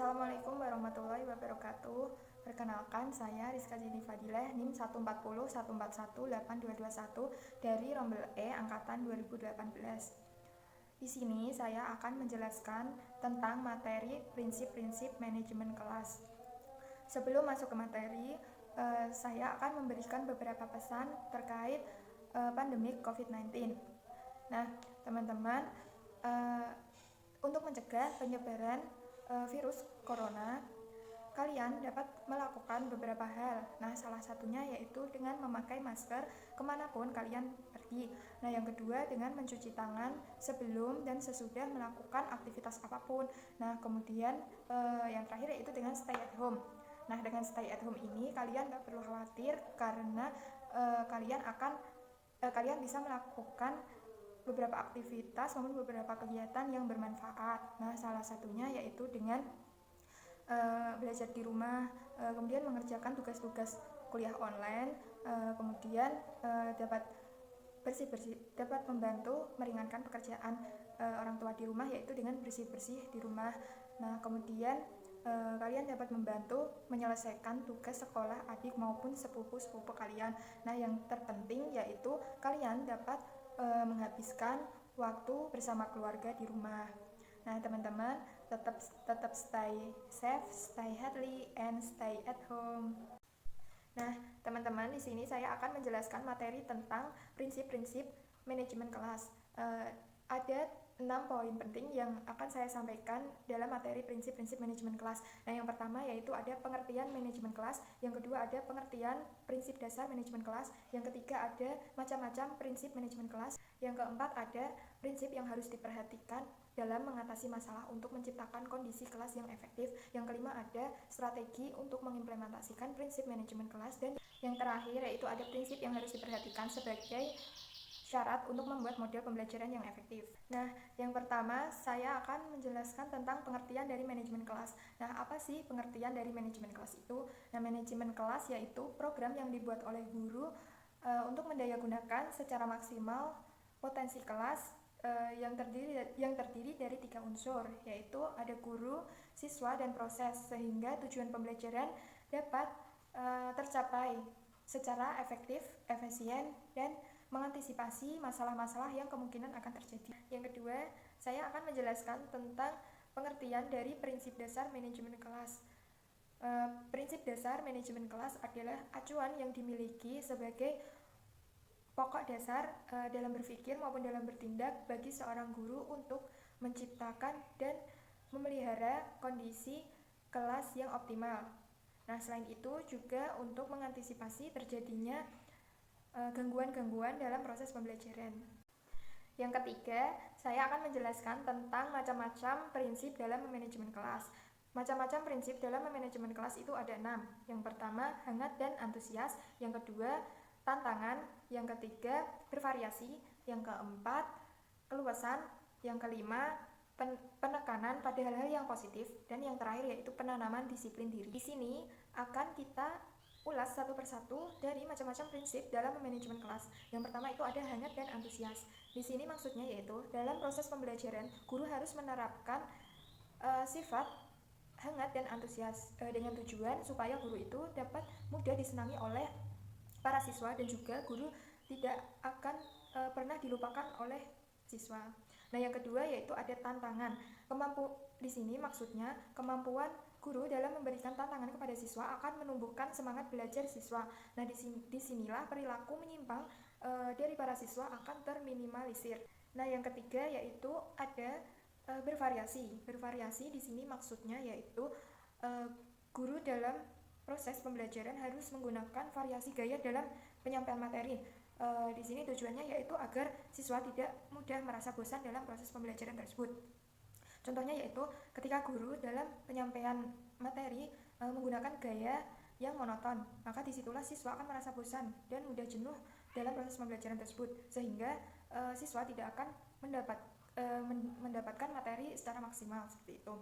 Assalamualaikum warahmatullahi wabarakatuh. Perkenalkan, saya Rizka Jeni Fadilah, NIM 140141821 dari Rombel E angkatan 2018. Di sini saya akan menjelaskan tentang materi prinsip-prinsip manajemen kelas. Sebelum masuk ke materi, saya akan memberikan beberapa pesan terkait pandemi COVID-19. Nah, teman-teman, untuk mencegah penyebaran virus corona, kalian dapat melakukan beberapa hal. Nah, salah satunya yaitu dengan memakai masker kemanapun kalian pergi. Nah, yang kedua dengan mencuci tangan sebelum dan sesudah melakukan aktivitas apapun. Nah, kemudian yang terakhir yaitu dengan stay at home. Nah, dengan stay at home ini kalian gak perlu khawatir karena kalian bisa melakukan beberapa aktivitas maupun beberapa kegiatan yang bermanfaat. Nah, salah satunya yaitu dengan belajar di rumah, kemudian mengerjakan tugas-tugas kuliah online, kemudian dapat membantu meringankan pekerjaan orang tua di rumah yaitu dengan bersih-bersih di rumah. Nah, kemudian kalian dapat membantu menyelesaikan tugas sekolah adik maupun sepupu-sepupu kalian. Nah, yang terpenting yaitu kalian dapat menghabiskan waktu bersama keluarga di rumah. Nah, teman-teman, tetap stay safe, stay healthy, and stay at home. Nah, teman-teman, di sini saya akan menjelaskan materi tentang prinsip-prinsip manajemen kelas. Ada 6 poin penting yang akan saya sampaikan dalam materi prinsip-prinsip manajemen kelas. Nah, yang pertama yaitu ada pengertian manajemen kelas, yang kedua ada pengertian prinsip dasar manajemen kelas, yang ketiga ada macam-macam prinsip manajemen kelas, yang keempat ada prinsip yang harus diperhatikan dalam mengatasi masalah untuk menciptakan kondisi kelas yang efektif, yang kelima ada strategi untuk mengimplementasikan prinsip manajemen kelas, dan yang terakhir yaitu ada prinsip yang harus diperhatikan sebagai syarat untuk membuat model pembelajaran yang efektif. Nah, yang pertama saya akan menjelaskan tentang pengertian dari manajemen kelas. Nah, apa sih pengertian dari manajemen kelas itu? Nah, manajemen kelas yaitu program yang dibuat oleh guru untuk mendayagunakan secara maksimal potensi kelas yang terdiri dari 3 unsur, yaitu ada guru, siswa, dan proses, sehingga tujuan pembelajaran dapat tercapai secara efektif, efisien, dan mengantisipasi masalah-masalah yang kemungkinan akan terjadi. Yang kedua, saya akan menjelaskan tentang pengertian dari prinsip dasar manajemen kelas. Prinsip dasar manajemen kelas adalah acuan yang dimiliki sebagai pokok dasar dalam berpikir maupun dalam bertindak bagi seorang guru untuk menciptakan dan memelihara kondisi kelas yang optimal. Nah, selain itu juga untuk mengantisipasi terjadinya gangguan-gangguan dalam proses pembelajaran. Yang ketiga, saya akan menjelaskan tentang macam-macam prinsip dalam manajemen kelas. Macam-macam prinsip dalam manajemen kelas itu ada 6. Yang pertama, hangat dan antusias. Yang kedua, tantangan. Yang ketiga, bervariasi. Yang keempat, keluasan. Yang kelima, penekanan pada hal-hal yang positif. Dan yang terakhir yaitu penanaman disiplin diri. Di sini akan kita ulas satu persatu dari macam-macam prinsip dalam manajemen kelas. Yang pertama itu ada hangat dan antusias. Di sini maksudnya yaitu dalam proses pembelajaran guru harus menerapkan sifat hangat dan antusias dengan tujuan supaya guru itu dapat mudah disenangi oleh para siswa dan juga guru tidak akan pernah dilupakan oleh siswa. Nah, yang kedua yaitu ada tantangan. Di sini maksudnya kemampuan guru dalam memberikan tantangan kepada siswa akan menumbuhkan semangat belajar siswa. Nah, disinilah perilaku menyimpang dari para siswa akan terminimalisir. Nah, yang ketiga yaitu ada bervariasi. Bervariasi di sini maksudnya yaitu guru dalam proses pembelajaran harus menggunakan variasi gaya dalam penyampaian materi. Di sini tujuannya yaitu agar siswa tidak mudah merasa bosan dalam proses pembelajaran tersebut. Contohnya yaitu ketika guru dalam penyampaian materi menggunakan gaya yang monoton, maka disitulah siswa akan merasa bosan dan mudah jenuh dalam proses pembelajaran tersebut, sehingga siswa tidak akan mendapatkan materi secara maksimal seperti itu.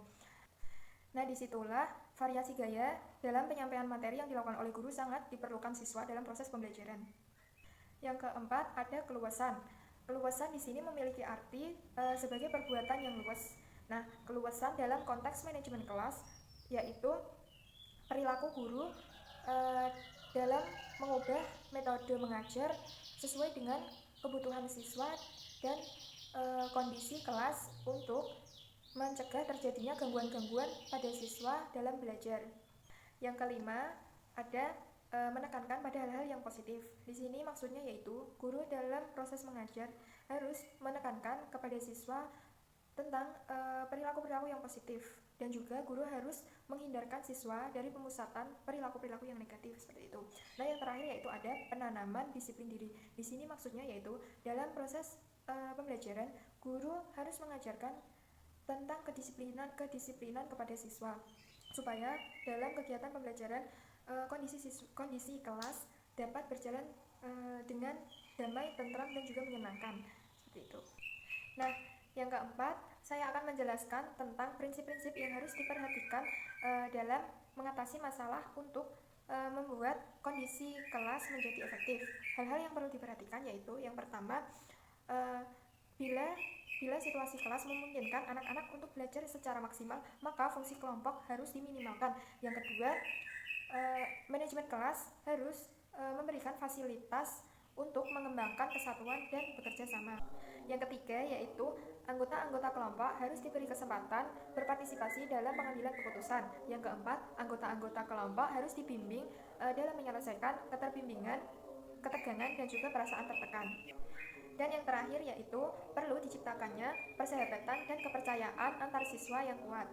Nah, disitulah variasi gaya dalam penyampaian materi yang dilakukan oleh guru sangat diperlukan siswa dalam proses pembelajaran. Yang keempat ada keluasan. Keluasan di sini memiliki arti sebagai perbuatan yang luas. Nah, keluasan dalam konteks manajemen kelas yaitu perilaku guru dalam mengubah metode mengajar sesuai dengan kebutuhan siswa dan kondisi kelas untuk mencegah terjadinya gangguan-gangguan pada siswa dalam belajar. Yang kelima, ada menekankan pada hal-hal yang positif. Di sini maksudnya yaitu guru dalam proses mengajar harus menekankan kepada siswa tentang perilaku-perilaku yang positif, dan juga guru harus menghindarkan siswa dari pemusatan perilaku-perilaku yang negatif seperti itu. Nah, yang terakhir yaitu ada penanaman disiplin diri. Di sini maksudnya yaitu dalam proses pembelajaran guru harus mengajarkan tentang kedisiplinan kepada siswa supaya dalam kegiatan pembelajaran kondisi kelas dapat berjalan dengan damai, tentram, dan juga menyenangkan seperti itu. Nah, yang keempat, saya akan menjelaskan tentang prinsip-prinsip yang harus diperhatikan dalam mengatasi masalah untuk membuat kondisi kelas menjadi efektif. Hal-hal yang perlu diperhatikan yaitu yang pertama, bila situasi kelas memungkinkan anak-anak untuk belajar secara maksimal, maka fungsi kelompok harus diminimalkan. Yang kedua, manajemen kelas harus memberikan fasilitas untuk mengembangkan kesatuan dan bekerja sama. Yang ketiga yaitu anggota-anggota kelompok harus diberi kesempatan berpartisipasi dalam pengambilan keputusan. Yang keempat, anggota-anggota kelompok harus dibimbing dalam menyelesaikan keterbimbingan, ketegangan, dan juga perasaan tertekan. Dan yang terakhir yaitu perlu diciptakannya persahabatan dan kepercayaan antar siswa yang kuat.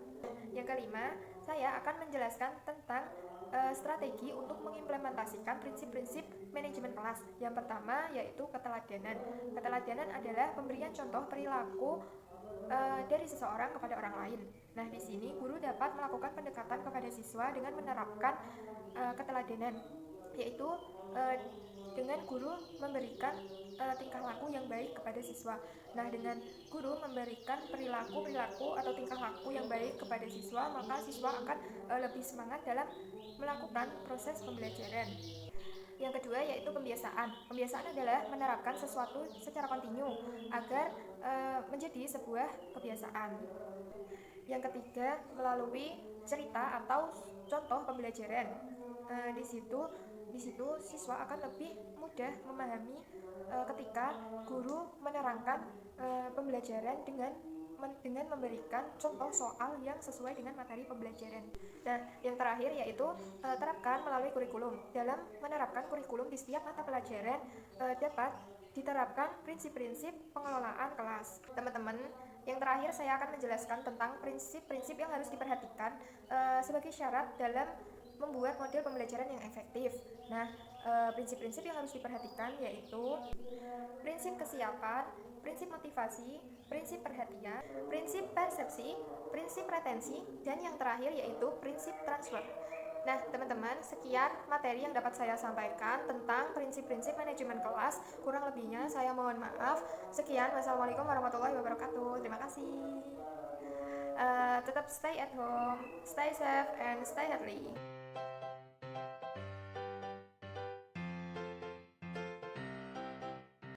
Yang kelima, saya akan menjelaskan tentang strategi untuk mengimplementasikan prinsip-prinsip manajemen kelas. Yang pertama yaitu keteladanan. Keteladanan adalah pemberian contoh perilaku dari seseorang kepada orang lain. Nah, di sini guru dapat melakukan pendekatan kepada siswa dengan menerapkan keteladanan, yaitu dengan guru memberikan tingkah laku yang baik kepada siswa. Nah, dengan guru memberikan perilaku atau tingkah laku yang baik kepada siswa, maka siswa akan lebih semangat dalam melakukan proses pembelajaran. Yang kedua yaitu pembiasaan. Pembiasaan adalah menerapkan sesuatu secara kontinu agar menjadi sebuah kebiasaan. Yang ketiga, melalui cerita atau contoh pembelajaran. Di situ siswa akan lebih mudah memahami ketika guru menerangkan pembelajaran dengan memberikan contoh soal yang sesuai dengan materi pembelajaran. Dan yang terakhir yaitu terapkan melalui kurikulum. Dalam menerapkan kurikulum di setiap mata pelajaran dapat diterapkan prinsip-prinsip pengelolaan kelas. Teman-teman, yang terakhir saya akan menjelaskan tentang prinsip-prinsip yang harus diperhatikan sebagai syarat dalam membuat model pembelajaran yang efektif. Nah, prinsip-prinsip yang harus diperhatikan yaitu prinsip kesiapan, prinsip motivasi, prinsip perhatian, prinsip persepsi, prinsip retensi, dan yang terakhir yaitu prinsip transfer. Nah, teman-teman, sekian materi yang dapat saya sampaikan tentang prinsip-prinsip manajemen kelas. Kurang lebihnya saya mohon maaf. Sekian, wassalamualaikum warahmatullahi wabarakatuh. Terima kasih. Tetap stay at home, stay safe, and stay healthy.